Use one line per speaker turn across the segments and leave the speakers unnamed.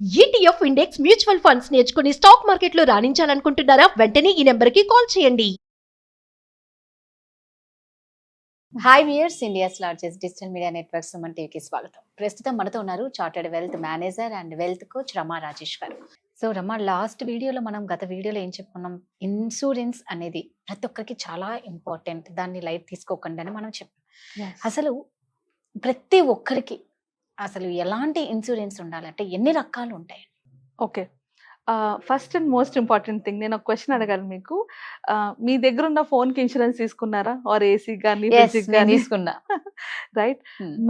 ETF index mutual funds నేర్చుకుని stock మార్కెట్లో రాణించాలనుకుంటున్నారా? వెంటనే ఈ నెంబర్కి కాల్ చేయండి.
Hi viewers, India's largest digital media network Suman టీవీకి స్వాగతం. ప్రస్తుతం మనతో ఉన్నారు chartered wealth manager and wealth coach Rama Rajesh గారు. సో రమా, లాస్ట్ వీడియోలో గత వీడియోలో ఏం చెప్పుకున్నాం? ఇన్సూరెన్స్ అనేది ప్రతి ఒక్కరికి చాలా ఇంపార్టెంట్, దాన్ని లైట్ తీసుకోకండి అని మనం చెప్పాం. అసలు ప్రతి ఒక్కరికి అసలు ఎలాంటి ఇన్సూరెన్స్ ఉండాలంటే ఎన్ని రకాలు ఉంటాయి?
Okay, first and most important thing, నేను ఒక క్వశ్చన్ అడగాలి మీకు. మీ దగ్గర ఉన్న ఫోన్ కి ఇన్సూరెన్స్ తీసుకున్నారా? ఆర్ ఏసీ కానీ
తీసుకున్నా.
రైట్.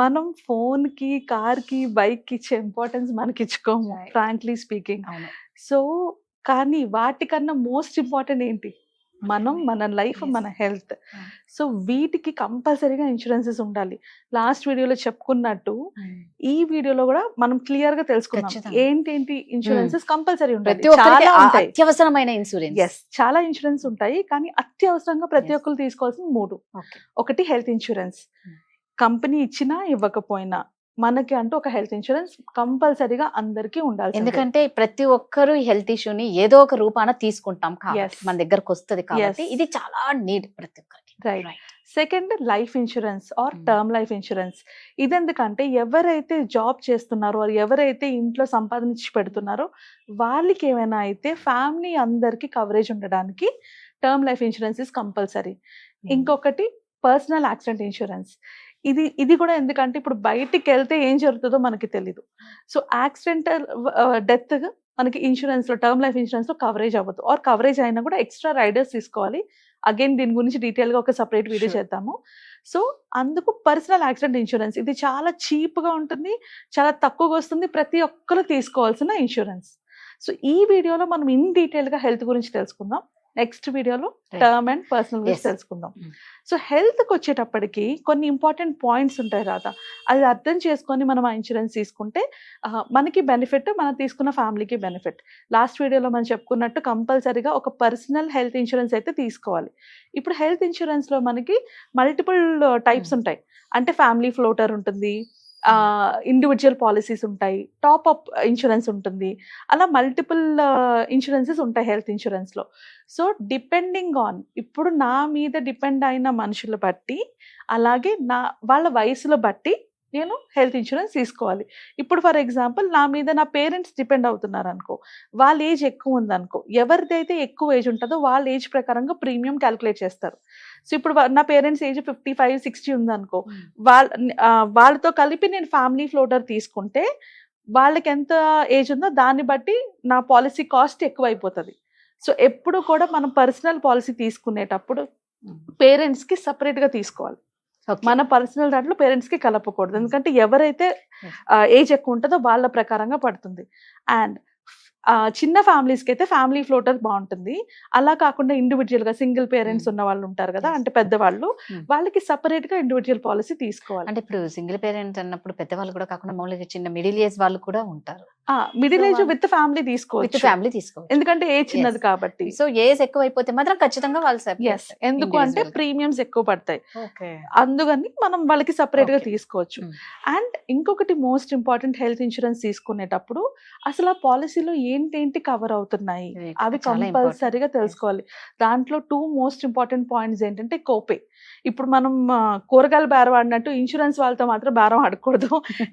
మనం ఫోన్ కి, కార్ కి, బైక్ కి ఇచ్చే ఇంపార్టెన్స్ మనకి ఇచ్చుకోము, ఫ్రాంక్లీ స్పీకింగ్. సో కానీ వాటికన్నా మోస్ట్ ఇంపార్టెంట్ ఏంటి? మన లైఫ్, మన హెల్త్. సో వీటికి కంపల్సరీగా ఇన్సూరెన్సెస్ ఉండాలి. లాస్ట్ వీడియోలో చెప్పుకున్నట్టు ఈ వీడియోలో కూడా మనం క్లియర్ గా తెలుసుకున్నాం ఏంటి ఇన్సూరెన్సెస్ కంపల్సరీ ఉంటాయి. చాలా ఉంటాయి
అత్యవసరమైన ఇన్సూరెన్స్.
ఎస్, చాలా ఇన్సూరెన్స్ ఉంటాయి, కానీ అత్యవసరంగా ప్రతి ఒక్కరు తీసుకోవాల్సిన 3. ఒకటి హెల్త్ ఇన్సూరెన్స్. కంపెనీ ఇచ్చినా ఇవ్వకపోయినా మనకి అంటూ ఒక హెల్త్ ఇన్సూరెన్స్ కంపల్సరీగా అందరికీ ఉండాలి.
ఎందుకంటే ప్రతి ఒక్కరు హెల్త్ ఇష్యూని ఏదో ఒక రూపాన తీసుకుంటాం కాబట్టి, మన దగ్గరకు వస్తుంది కాబట్టి ఇది చాలా నీడ్ ప్రతి ఒక్కరికి.
Right. Second, life insurance or term life insurance. ఇది ఎందుకంటే ఎవరైతే జాబ్ చేస్తున్నారో, ఎవరైతే ఇంట్లో సంపాదించి పెడుతున్నారో వాళ్ళకి ఏమైనా అయితే ఫ్యామిలీ అందరికి కవరేజ్ ఉండడానికి term life insurance is compulsory. ఇంకొకటి పర్సనల్ యాక్సిడెంట్ ఇన్సూరెన్స్. ఇది కూడా ఎందుకంటే ఇప్పుడు బయటికి వెళ్తే ఏం జరుగుతుందో మనకి తెలీదు. సో యాక్సిడెంటల్ డెత్ మనకి ఇన్సూరెన్స్ లో, టర్మ్ లైఫ్ ఇన్సూరెన్స్ లో కవరేజ్ అవ్వదు. ఆర్ కవరేజ్ అయినా కూడా ఎక్స్ట్రా రైడర్స్ తీసుకోవాలి. అగైన్ దీని గురించి డీటెయిల్ గా ఒక సపరేట్ వీడియో చేద్దాము. సో అందుకు పర్సనల్ యాక్సిడెంట్ ఇన్సూరెన్స్ ఇది చాలా చీప్ గా ఉంటుంది, చాలా తక్కువగా వస్తుంది, ప్రతి ఒక్కరు తీసుకోవాల్సిన ఇన్సూరెన్స్. సో ఈ వీడియోలో మనం ఇన్ డీటెయిల్ గా హెల్త్ గురించి తెలుసుకుందాం. నెక్స్ట్ వీడియోలో టర్మ్ అండ్ పర్సనల్ గురించి తెలుసుకుందాం. సో హెల్త్కి వచ్చేటప్పటికి కొన్ని ఇంపార్టెంట్ పాయింట్స్ ఉంటాయి రాదా, అది అర్థం చేసుకొని మనం ఆ ఇన్సూరెన్స్ తీసుకుంటే మనకి బెనిఫిట్, మనం తీసుకున్న ఫ్యామిలీకి బెనిఫిట్. లాస్ట్ వీడియోలో మనం చెప్పుకున్నట్టు కంపల్సరీగా ఒక పర్సనల్ హెల్త్ ఇన్సూరెన్స్ అయితే తీసుకోవాలి. ఇప్పుడు హెల్త్ ఇన్సూరెన్స్లో మనకి మల్టిపుల్ టైప్స్ ఉంటాయి. అంటే ఫ్యామిలీ ఫ్లోటర్ ఉంటుంది, ఇండివిజువల్ పాలసీస్ ఉంటాయి, టాప్ అప్ ఇన్సూరెన్స్ ఉంటుంది, అలా మల్టిపుల్ ఇన్సూరెన్సెస్ ఉంటాయి హెల్త్ ఇన్సూరెన్స్లో. సో డిపెండింగ్ ఆన్ ఇప్పుడు నా మీద డిపెండ్ అయిన మనుషులు బట్టి, అలాగే వాళ్ళ వయసులో బట్టి నేను హెల్త్ ఇన్సూరెన్స్ తీసుకోవాలి. ఇప్పుడు ఫర్ ఎగ్జాంపుల్ నా మీద నా పేరెంట్స్ డిపెండ్ అవుతున్నారు అనుకో, వాళ్ళ ఏజ్ ఎక్కువ ఉందనుకో, ఎవరిదైతే ఎక్కువ ఏజ్ ఉంటుందో వాళ్ళ ఏజ్ ప్రకారంగా ప్రీమియం క్యాలిక్యులేట్ చేస్తారు. సో ఇప్పుడు నా పేరెంట్స్ ఏజ్ 55, 60 ఉందనుకో, వాళ్ళతో కలిపి నేను ఫ్యామిలీ ఫ్లోటర్ తీసుకుంటే వాళ్ళకి ఎంత ఏజ్ ఉందో దాన్ని బట్టి నా పాలసీ కాస్ట్ ఎక్కువ అయిపోతుంది. సో ఎప్పుడు కూడా మనం పర్సనల్ పాలసీ తీసుకునేటప్పుడు పేరెంట్స్ కి సపరేట్ గా తీసుకోవాలి. మన పర్సనల్ దాంట్లో పేరెంట్స్ కి కలపకూడదు, ఎందుకంటే ఎవరైతే ఏజ్ ఎక్కువ ఉంటుందో వాళ్ళ ప్రకారంగా పడుతుంది. అండ్ చిన్న ఫ్యామిలీస్కి అయితే ఫ్యామిలీ ఫ్లోటర్ బాగుంటుంది. అలా కాకుండా ఇండివిజువల్ గా సింగిల్ పేరెంట్స్ ఉన్న వాళ్ళు ఉంటారు కదా, అంటే పెద్దవాళ్ళు, వాళ్ళకి సపరేట్ గా ఇండివిజువల్ పాలసీ తీసుకోవాలి.
అంటే ఇప్పుడు సింగిల్ పేరెంట్ అన్నప్పుడు పెద్దవాళ్ళు కూడా కాకుండా మామూలుగా చిన్న మిడిల్ ఏజ్ వాళ్ళు కూడా ఉంటారు.
మిడిల్ ఏజ్ విత్ ఫ్యామిలీ తీసుకోవచ్చు, ఎందుకంటే ఏజ్ చిన్నది కాబట్టి.
సో ఏజ్ ఎక్కువ అయిపోతే మాత్రం ఖచ్చితంగా వాళ్ళు
ఎందుకు అంటే ప్రీమియమ్స్ ఎక్కువ పడతాయి, అందుకని మనం వాళ్ళకి సపరేట్ గా తీసుకోవచ్చు. అండ్ ఇంకొకటి మోస్ట్ ఇంపార్టెంట్, హెల్త్ ఇన్సూరెన్స్ తీసుకునేటప్పుడు అసలు ఆ పాలసీలో ఏంటి కవర్ అవుతున్నాయి అవి కంపల్సరీగా తెలుసుకోవాలి. దాంట్లో 2 మోస్ట్ ఇంపార్టెంట్ పాయింట్స్ ఏంటంటే కోపే. ఇప్పుడు మనం కూరగాయలు బేరం ఆడినట్టు ఇన్సూరెన్స్ వాళ్ళతో మాత్రం బేరం ఆడకూడదు.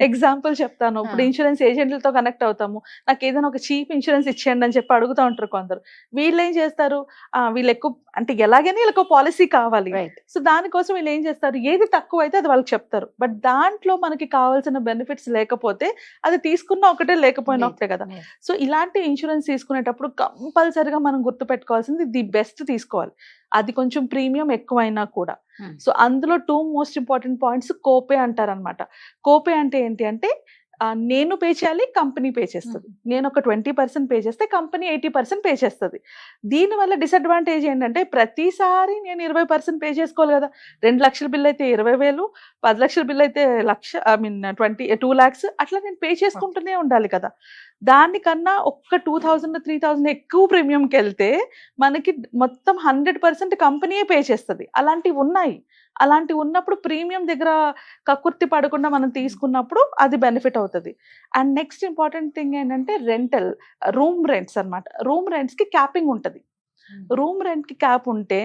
ఎగ్జాంపుల్ చెప్తాను. ఇప్పుడు ఇన్సూరెన్స్ ఏజెంట్లతో కనెక్ట్ అవుతాము, నాకు ఏదైనా ఒక చీప్ ఇన్సూరెన్స్ ఇచ్చేయండి అని చెప్పి అడుగుతూ ఉంటారు కొందరు. వీళ్ళు ఏం చేస్తారు, వీళ్ళు ఎక్కువ అంటే ఎలాగైనా వీళ్ళకి పాలసీ కావాలి. సో దానికోసం వీళ్ళు ఏం చేస్తారు, ఏది తక్కువ అయితే అది వాళ్ళకి చెప్తారు. బట్ దాంట్లో మనకి కావాల్సిన బెనిఫిట్స్ లేకపోతే అది తీసుకున్న ఒకటే, లేకపోయినా ఒకటే కదా. సో ఇలాంటి ఇన్సూరెన్స్ తీసుకునేటప్పుడు కంపల్సరీగా మనం గుర్తుపెట్టుకోవాల్సింది ది బెస్ట్ తీసుకోవాలి, అది కొంచెం ప్రీమియం ఎక్కువైనా కూడా. సో అందులో 2 మోస్ట్ ఇంపార్టెంట్ పాయింట్స్ కోపే అంటారు అనమాట. కోపే అంటే ఏంటి అంటే నేను పే చేయాలి, కంపెనీ పే చేస్తుంది. నేను ఒక 20% పే చేస్తే కంపెనీ 80% పే చేస్తుంది. దీనివల్ల డిసడ్వాంటేజ్ ఏంటంటే ప్రతిసారి నేను 20% పే చేసుకోవాలి కదా. 2 లక్షల బిల్ అయితే 20,000, 10 లక్షల బిల్ అయితే 2 lakhs, అట్లా నేను పే చేసుకుంటూనే ఉండాలి కదా. దానికన్నా ఒక్క 2000-3000 ఎక్కువ ప్రీమియంకి వెళ్తే మనకి మొత్తం 100% కంపెనీయే పే చేస్తుంది. అలాంటివి ఉన్నాయి. అలాంటివి ఉన్నప్పుడు ప్రీమియం దగ్గర కక్కుర్తి పడకుండా మనం తీసుకున్నప్పుడు అది బెనిఫిట్ అవుతుంది. అండ్ నెక్స్ట్ ఇంపార్టెంట్ థింగ్ ఏంటంటే రెంటల్, రూమ్ రెంట్స్ అన్నమాట. రూమ్ రెంట్స్కి క్యాపింగ్ ఉంటుంది. రూమ్ రెంట్కి క్యాప్ ఉంటే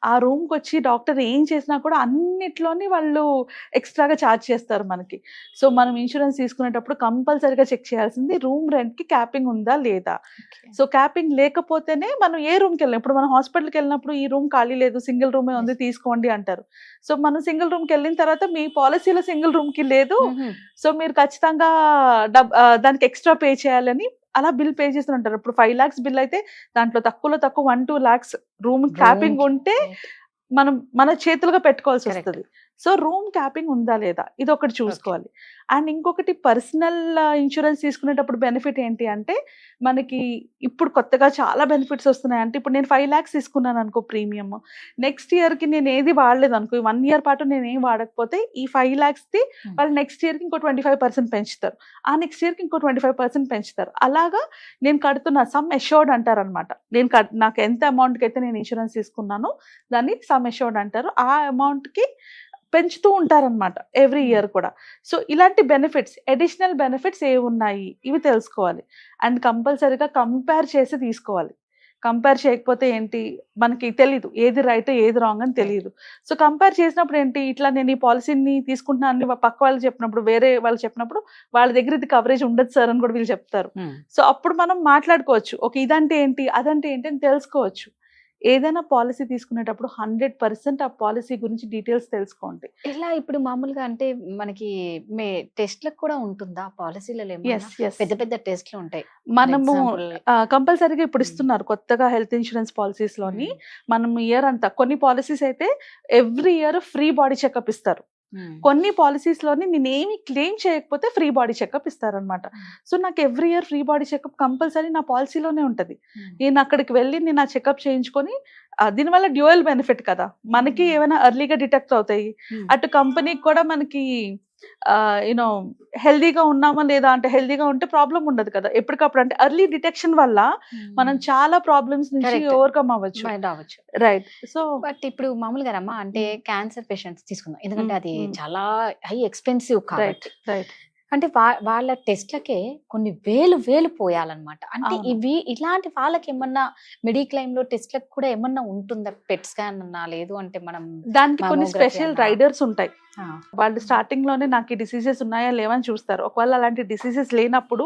ఆ రూమ్కి వచ్చి డాక్టర్ ఏం చేసినా కూడా అన్నిట్లోని వాళ్ళు ఎక్స్ట్రాగా ఛార్జ్ చేస్తారు మనకి. సో మనం ఇన్సూరెన్స్ తీసుకునేటప్పుడు కంపల్సరీగా చెక్ చేయాల్సింది రూమ్ రెంట్కి క్యాపింగ్ ఉందా లేదా. సో క్యాపింగ్ లేకపోతేనే మనం ఏ రూమ్కి వెళ్ళాం. ఇప్పుడు మనం హాస్పిటల్కి వెళ్ళినప్పుడు ఈ రూమ్ ఖాళీ లేదు, సింగిల్ రూమే ఉంది, తీసుకోండి అంటారు. సో మనం సింగిల్ రూమ్కి వెళ్ళిన తర్వాత మీ పాలసీలో సింగిల్ రూమ్కి లేదు, సో మీరు ఖచ్చితంగా దానికి ఎక్స్ట్రా పే చేయాలని అలా బిల్ పే చేస్తుంటారు. ఇప్పుడు 5 lakhs బిల్ అయితే దాంట్లో తక్కువ 1-2 lakhs రూమ్ క్యాపింగ్ ఉంటే మనం మన చేతులుగా పెట్టుకోవాల్సి వస్తుంది. సో రూమ్ క్యాపింగ్ ఉందా లేదా ఇది ఒకటి చూసుకోవాలి. అండ్ ఇంకొకటి పర్సనల్ ఇన్సూరెన్స్ తీసుకునేటప్పుడు బెనిఫిట్ ఏంటి అంటే మనకి ఇప్పుడు కొత్తగా చాలా బెనిఫిట్స్ వస్తున్నాయి. అంటే ఇప్పుడు నేను 5 lakhs తీసుకున్నాను అనుకో ప్రీమియం, నెక్స్ట్ ఇయర్కి నేను ఏది వాడలేదు అనుకో, 1 year పాటు నేను ఏం వాడకపోతే ఈ 5 lakhsది వాళ్ళు నెక్స్ట్ ఇయర్కి ఇంకో 25% పెంచుతారు, ఆ నెక్స్ట్ ఇయర్కి ఇంకో 25% పెంచుతారు. అలాగా నేను కడుతున్న సమ్ అష్యూర్డ్ అంటారు అనమాట. నాకు ఎంత అమౌంట్కి అయితే నేను ఇన్సూరెన్స్ తీసుకున్నానో దాన్ని సమ్ అష్యూర్డ్ అంటారు. ఆ అమౌంట్కి పెంచుతూ ఉంటారనమాట ఎవ్రీ ఇయర్ కూడా. సో ఇలాంటి బెనిఫిట్స్, అడిషనల్ బెనిఫిట్స్ ఏ ఉన్నాయి ఇవి తెలుసుకోవాలి. అండ్ కంపల్సరీగా కంపేర్ చేసి తీసుకోవాలి. కంపేర్ చేయకపోతే ఏంటి మనకి తెలీదు ఏది రైట్ ఏది రాంగ్ అని తెలియదు. సో కంపేర్ చేసినప్పుడు ఏంటి, ఇట్లా నేను ఈ పాలసీని తీసుకుంటున్నాను పక్క వాళ్ళు చెప్పినప్పుడు, వేరే వాళ్ళు చెప్పినప్పుడు వాళ్ళ దగ్గర ఇది కవరేజ్ ఉండదు సార్ అని కూడా వీళ్ళు చెప్తారు. సో అప్పుడు మనం మాట్లాడుకోవచ్చు, ఓకే ఇదంటే ఏంటి అదంటే ఏంటి అని తెలుసుకోవచ్చు. ఏదైనా పాలసీ తీసుకునేటప్పుడు 100% ఆ పాలసీ గురించి డీటెయిల్స్ తెలుసుకోండి.
ఇలా ఇప్పుడు మామూలుగా అంటే మనకి టెస్ట్లకు కూడా ఉంటుందా పాలసీలలో? పెద్ద పెద్ద టెస్ట్లు ఉంటాయి.
మనము కంపల్సరీగా ఇప్పుడు ఇస్తున్నారు కొత్తగా హెల్త్ ఇన్సూరెన్స్ పాలసీస్ లోని. మనం ఇయర్ అంతా కొన్ని పాలసీస్ అయితే every year free body checkup ఇస్తారు. కొన్ని పాలసీస్ లోని నేనేమి క్లెయిమ్ చేయకపోతే ఫ్రీ బాడీ చెకప్ ఇస్తారనమాట. సో నాకు every year free body checkup compulsory నా పాలసీలోనే ఉంటుంది. నేను అక్కడికి వెళ్ళి నేను ఆ చెకప్ చేయించుకొని, దీనివల్ల డ్యూయల్ బెనిఫిట్ కదా, మనకి ఏమైనా ఎర్లీగా డిటెక్ట్ అవుతాయి, అటు కంపెనీకి కూడా మనకి యూనో హెల్దీగా ఉన్నామా లేదా అంటే హెల్దీగా ఉంటే ప్రాబ్లం ఉండదు కదా ఎప్పటికప్పుడు. అంటే ఎర్లీ డిటెక్షన్ వల్ల మనం చాలా ప్రాబ్లమ్స్ నుంచి ఓవర్కమ్ అవ్వచ్చు. రైట్. సో
బట్ ఇప్పుడు మామూలుగా రమ్మా అంటే క్యాన్సర్ పేషెంట్స్ తీసుకుందాం, ఎందుకంటే అది చాలా హై ఎక్స్పెన్సివ్ కాబట్టి.
రైట్.
అంటే వాళ్ళ టెస్ట్లకే కొన్ని వేలు పోయాలన్నమాట. అంటే ఇలాంటి వాళ్ళకి ఏమన్నా మెడిక్లైమ్ లో టెస్ట్లకు కూడా ఏమన్నా ఉంటుందా? పెట్ స్కాన్ అన్నా, లేదు అంటే మనం
దానికి కొన్ని స్పెషల్ రైడర్స్ ఉంటాయి. వాళ్ళు స్టార్టింగ్ లోనే నాకు ఈ డిసీజెస్ ఉన్నాయా లేవని చూస్తారు. ఒకవేళ అలాంటి డిసీజెస్ లేనప్పుడు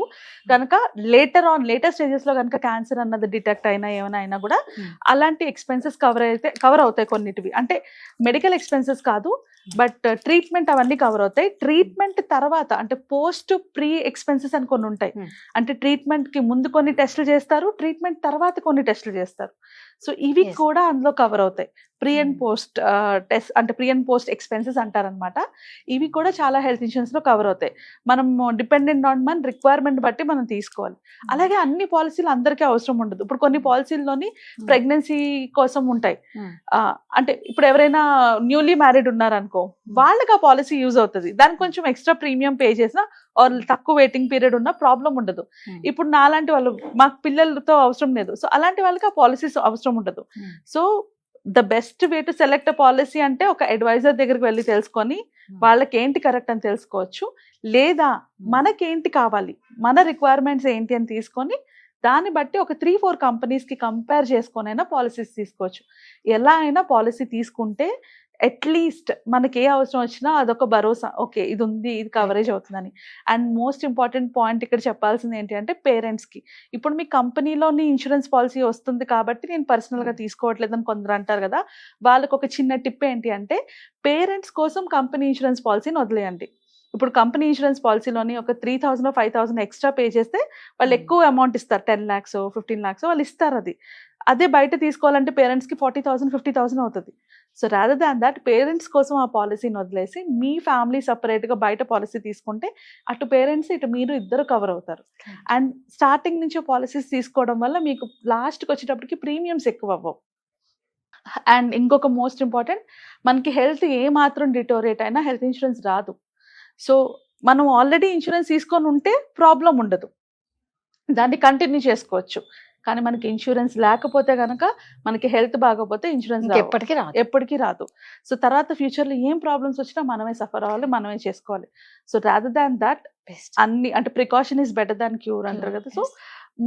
కనుక లేటర్ స్టేజెస్ లో కనుక క్యాన్సర్ అన్నది డిటెక్ట్ అయినా ఏమైనా అయినా కూడా అలాంటి ఎక్స్పెన్సెస్ కవర్ అవుతాయి కొన్నిటివి. అంటే మెడికల్ ఎక్స్పెన్సెస్ కాదు, బట్ ట్రీట్మెంట్ అవన్నీ కవర్ అవుతాయి. ట్రీట్మెంట్ తర్వాత అంటే పోస్ట్ ప్రీ ఎక్స్పెన్సెస్ అని కొన్ని ఉంటాయి. అంటే ట్రీట్మెంట్ కి ముందు కొన్ని టెస్టులు చేస్తారు, ట్రీట్మెంట్ తర్వాత కొన్ని టెస్టులు చేస్తారు. సో ఇవి కూడా అందులో కవర్ అవుతాయి. ప్రీ అండ్ పోస్ట్ టెస్ట్ అంటే ప్రీ అండ్ పోస్ట్ ఎక్స్పెన్సెస్ అంటారనమాట. ఇవి కూడా చాలా హెల్త్ ఇన్సూరెన్స్ లో కవర్ అవుతాయి. మనం డిపెండెంట్ ఆన్ మన రిక్వైర్మెంట్ బట్టి మనం తీసుకోవాలి. అలాగే అన్ని పాలసీలు అందరికీ అవసరం ఉండదు. ఇప్పుడు కొన్ని పాలసీల్లోని ప్రెగ్నెన్సీ కోసం ఉంటాయి. అంటే ఇప్పుడు ఎవరైనా న్యూలీ మ్యారీడ్ ఉన్నారనుకో, వాళ్ళకి ఆ పాలసీ యూజ్ అవుతుంది. దానికి కొంచెం ఎక్స్ట్రా ప్రీమియం పే చేసినా ఆర్ తక్కువ వెయిటింగ్ పీరియడ్ ఉన్న ప్రాబ్లం ఉండదు. ఇప్పుడు నాలాంటి వాళ్ళు, మాకు పిల్లలతో అవసరం లేదు, సో అలాంటి వాళ్ళకి ఆ పాలసీస్ అవసరం ఉండదు. So the best way to select a policy అంటే ఒక అడ్వైజర్ దగ్గరికి వెళ్ళి తెలుసుకొని వాళ్ళకి ఏంటి కరెక్ట్ అని తెలుసుకోవచ్చు. లేదా మనకేంటి కావాలి, మన రిక్వైర్మెంట్స్ ఏంటి అని తీసుకొని దాన్ని బట్టి ఒక 3-4 కంపెనీస్కి కంపేర్ చేసుకొనైనా పాలసీస్ తీసుకోవచ్చు. ఎలా అయినా పాలసీ తీసుకుంటే అట్లీస్ట్ మనకి ఏ అవసరం వచ్చినా అదొక భరోసా, ఓకే ఇది ఉంది, ఇది కవరేజ్ అవుతుందని. అండ్ మోస్ట్ ఇంపార్టెంట్ పాయింట్ ఇక్కడ చెప్పాల్సింది ఏంటి అంటే పేరెంట్స్కి. ఇప్పుడు మీ కంపెనీలోని ఇన్సూరెన్స్ పాలసీ వస్తుంది కాబట్టి నేను పర్సనల్గా తీసుకోవట్లేదని కొందరు అంటారు కదా, వాళ్ళకు ఒక చిన్న టిప్ ఏంటి అంటే పేరెంట్స్ కోసం కంపెనీ ఇన్సూరెన్స్ పాలసీని వదిలేయండి. ఇప్పుడు కంపెనీ ఇన్సూరెన్స్ పాలసీలోని ఒక 3,000-5,000 ఎక్స్ట్రా పే చేస్తే వాళ్ళు ఎక్కువ అమౌంట్ ఇస్తారు, 10 lakhs 15 lakhs వాళ్ళు ఇస్తారు. అదే బయట తీసుకోవాలంటే పేరెంట్స్కి 40,000-50,000 అవుతుంది. So rather than that parents కోసం ఆ పాలసీని వదిలేసి మీ ఫ్యామిలీ సపరేట్గా బయట పాలసీ తీసుకుంటే అటు పేరెంట్స్ ఇటు మీరు ఇద్దరు కవర్ అవుతారు. అండ్ స్టార్టింగ్ నుంచి పాలసీస్ తీసుకోవడం వల్ల మీకు లాస్ట్కి వచ్చేటప్పటికి ప్రీమియమ్స్ ఎక్కువ అవ్వవు. అండ్ ఇంకొక మోస్ట్ ఇంపార్టెంట్, మనకి హెల్త్ ఏ మాత్రం డిటోరేట్ అయినా హెల్త్ ఇన్సూరెన్స్ రాదు. సో మనం ఆల్రెడీ ఇన్సూరెన్స్ తీసుకొని ఉంటే ప్రాబ్లం ఉండదు. దాన్ని కంటిన్యూ చేసుకోవచ్చు. కానీ మనకి ఇన్సూరెన్స్ లేకపోతే గనక మనకి హెల్త్ బాగోపోతే ఇన్సూరెన్స్
ఎప్పటికీ రాదు.
ఎప్పటికీ రాదు. సో తర్వాత ఫ్యూచర్‌లో ఏం ప్రాబ్లమ్స్ వచ్చినా మనమే సఫర్ అవ్వాలి, మనమే చేసుకోవాలి. So rather than that
best.
అన్ని అంటే precaution is better than cure అంటారు కదా. సో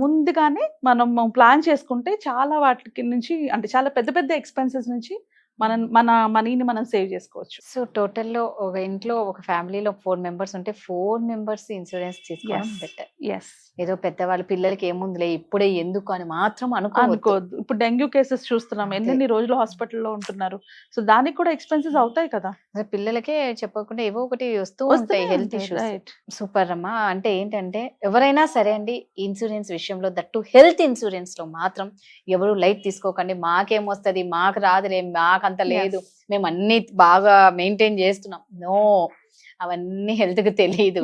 ముందుగానే మనం ప్లాన్ చేసుకుంటే చాలా వాటికి నుంచి అంటే చాలా పెద్ద పెద్ద ఎక్స్‌పెన్సెస్ నుంచి మన మనీని మనం సేవ్ చేసుకోవచ్చు.
సో టోటల్‌లో ఒక ఇంట్లో ఒక ఫ్యామిలీలో 4 మెంబర్స్ ఉంటే 4 మెంబర్స్ ఇన్సూరెన్స్ తీసుకోవడం బెటర్.
యెస్.
ఏదో పెద్దవాళ్ళు పిల్లలకి ఏముందిలే ఇప్పుడే ఎందుకు అని మాత్రం అనుకోవద్దు.
అనుకోవద్దు. ఇప్పుడు డెంగ్యూ కేసెస్ చూస్తున్నాం.
అదే.
ఎన్నెన్ని రోజులు హాస్పిటల్‌లో ఉంటున్నారు. సో దానికి కూడా ఎక్స్‌పెన్సెస్ అవుతాయి కదా.
అసలు పిల్లలకే చెప్పకుండా ఏవో ఒకటి వస్తూ ఉంటాయి హెల్త్ ఇష్యూస్.
రైట్.
సూపర్ అమ్మా. అంటే ఏంటంటే ఎవరైనా సరే అండి ఇన్సూరెన్స్ విషయంలో దట్టు హెల్త్ ఇన్సూరెన్స్ లో మాత్రం ఎవరు లైట్ తీసుకోకండి. మాకేమొస్తది, మాకు రాదులే, మాకంత లేదు, మేము అన్ని బాగా మెయింటైన్ చేస్తున్నాం. నో, అవన్నీ హెల్త్ కి తెలియదు.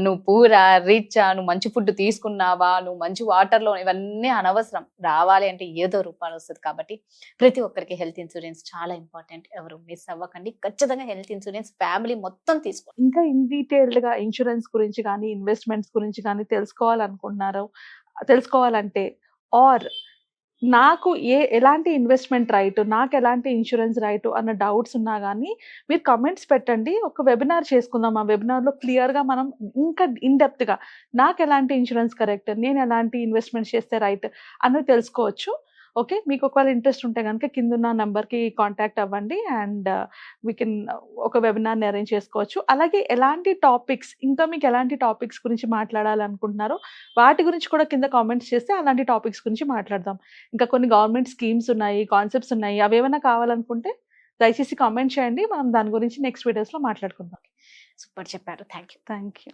నువ్వు పూరా రిచా, నువ్వు మంచి ఫుడ్ తీసుకున్నావా, నువ్వు మంచి వాటర్ లో, ఇవన్నీ అనవసరం. రావాలి అంటే ఏదో రూపాయలు వస్తుంది. కాబట్టి ప్రతి ఒక్కరికి హెల్త్ ఇన్సూరెన్స్ చాలా ఇంపార్టెంట్. ఎవరు మిస్ అవ్వకండి. ఖచ్చితంగా హెల్త్ ఇన్సూరెన్స్ ఫ్యామిలీ మొత్తం తీసుకోండి.
ఇంకా ఇన్ డీటెయిల్డ్ గా ఇన్సూరెన్స్ గురించి కానీ ఇన్వెస్ట్మెంట్స్ గురించి కానీ తెలుసుకోవాలంటే ఆర్ నాకు ఎలాంటి ఇన్వెస్ట్మెంట్ రైట్, నాకు ఎలాంటి ఇన్సూరెన్స్ రైట్ అన్న డౌట్స్ ఉన్నా కానీ మీరు కమెంట్స్ పెట్టండి. ఒక వెబినార్ చేసుకుందాం. ఆ వెబినార్లో క్లియర్గా మనం ఇంకా ఇన్డెప్త్గా నాకు ఎలాంటి ఇన్సూరెన్స్ కరెక్ట్, నేను ఎలాంటి ఇన్వెస్ట్మెంట్ చేస్తే రైట్ అన్నది తెలుసుకోవచ్చు. ఓకే, మీకు ఒకవేళ ఇంట్రెస్ట్ ఉంటే కనుక కిందున్న నెంబర్కి కాంటాక్ట్ అవ్వండి అండ్ వీ కెన్ ఒక వెబినార్ని అరేంజ్ చేసుకోవచ్చు. అలాగే ఎలాంటి టాపిక్స్, ఇంకా మీకు ఎలాంటి టాపిక్స్ గురించి మాట్లాడాలనుకుంటున్నారో వాటి గురించి కూడా కింద కామెంట్స్ చేస్తే అలాంటి టాపిక్స్ గురించి మాట్లాడదాం. ఇంకా కొన్ని గవర్నమెంట్ స్కీమ్స్ ఉన్నాయి, కాన్సెప్ట్స్ ఉన్నాయి, అవేమైనా కావాలనుకుంటే దయచేసి కామెంట్ చేయండి. మనం దాని గురించి నెక్స్ట్ వీడియోస్లో మాట్లాడుకుందాం.
సూపర్ చెప్పారు. Thank you.
Thank you.